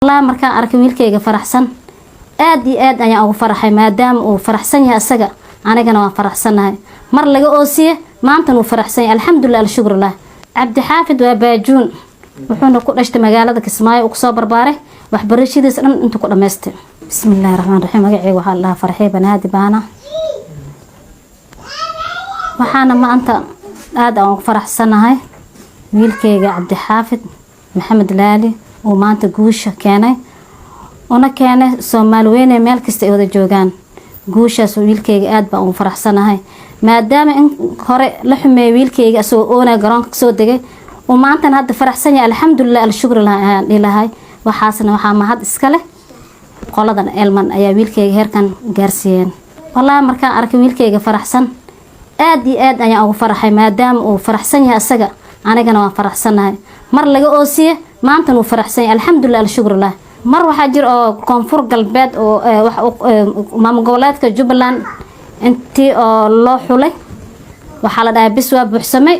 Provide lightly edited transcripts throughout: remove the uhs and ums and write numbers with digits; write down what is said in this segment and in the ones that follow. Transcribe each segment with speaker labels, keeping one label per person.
Speaker 1: والله markaan arkay wiilkayga faraxsan aad iyo aad ayaan ugu faraxay maadaama uu faraxsan yahay asaga anigana waan faraxsanahay mar laga oosiye maanta uu faraxsan yahay alxamdulillah shukrillah Cabdi Xaafid waa baajuun wuxuuna ku dhashtay magaalada Kismaayo uu soo barbaaray waxbarashadiisa dhan inta ku dhameystay bismillaahir rahmaanir rahiim magacayga waxa la farxay banaadi baana waxaana maanta aad aan ugu faraxsanahay wiilkayga Cabdi Xaafid Maxamed Laali oo maanta guusha keenay ona keenay Soomaali weyn meel kasta ay wada joogan guushaas wiilkayga aad baan ugu faraxsanahay maadaama in hore la xumeeyay wiilkayga soo oona garoonka soo degay oo maanta hadda faraxsan yahay alxamdulillah shukrillah ilaahay waxaasna waxa mahad iska leh qoladan Elman ayaa wiilkayga heerkan gaarsiiyeen wallahi markaan arkay wiilkayga faraxsan aad iyo aad ayaan ugu faraxay maadaama uu faraxsan yahay asaga anigana waan faraxsanahay mar laga oosiye maanta uu faraxsan yahay alxamdulillah shukrillah mar waxa jir oo koonfur galbeed oo maamul goboleedka Jubbaland intii oo loo xulay waxa la dhahay bis waa buuxsamay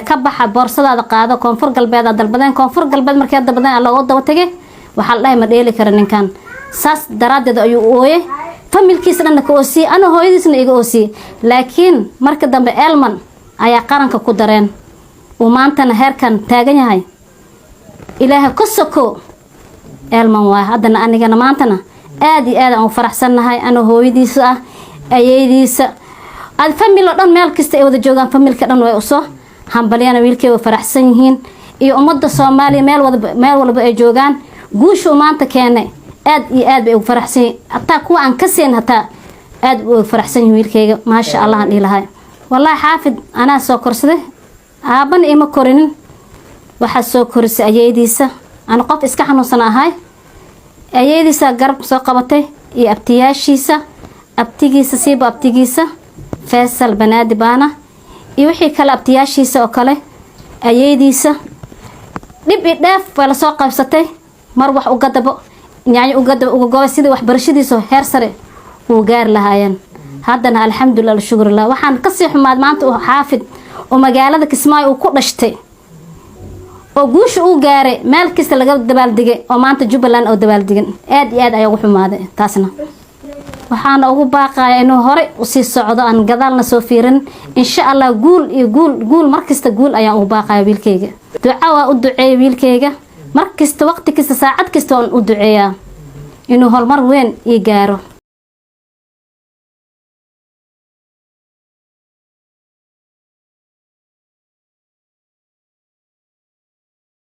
Speaker 1: ka baxa boorsadaada qaado koonfur galbeed dalbadeen koonfur galbeed markii dalbadeen loo daba tagay waxa la dhahay ma dheeli kara ninkan saas daraadeed ayuu ooyay familkiisa dhan ka oosiyay ana hooyadiisna iga oosiyay laakiin marka dambe Elman ayaa qaranka ku dareen oo maantana heerkan taagan yahay ilaaha ku soko Elman waa hadana anigana maantana aad iyo aad aan faraxsanahay ana hooyadiisa ah ayaydiisa ad family dhan meel kasta ay wada joogan familka dhan way u soo hambaliyana wiilkayga faraxsan yihiin iyo ummadda Soomaaliya meel walba ay joogan guushu maanta keenay aad iyo aad bay ugu faraxsan hatta kuwa aan ka seen hatta aad ugu faraxsan wiilkayga ma sha Allah aan ilahay wallahi Xaafid ana soo korsaday aaban ima korinin waxa soo korsay ayaydiisa ana qof iska xanuunsan ahay ayaydiisa garab soo qabatay iyo abtigiisa siiba abtigiisa Faisal Banaadi baana iyo wixii kala abtiyaashiisa oo kale ayaydiisa dib i dhaaf wala soo qabsatay mar wax u gadabo yaani u gadabo uga gooy sidii waxbarashadiisa heer sare uu gaar lahaayeen haddana alxamdulillah shukrillah waxaan ka sii xumaad maanta oo Xaafid oo magaalada Kismaayo uu ku dhashtay oo guusha uu gaaray meel kasta laga dabaaldigay oo maanta Jubbaland oo dabaaldigan aad iyo aad ay ugu xumaaday taasna waxaan ugu baaqayaa inuu hore u sii socdo aan gadaalna soo fiirin insha Allah guul markasta guul ayaan ugu baaqayaa wiilkayga duco waa u duceeyay wiilkayga markasta waqti kasta saacad kasta oo u duceeyaa inuu horumar weyn ii gaaro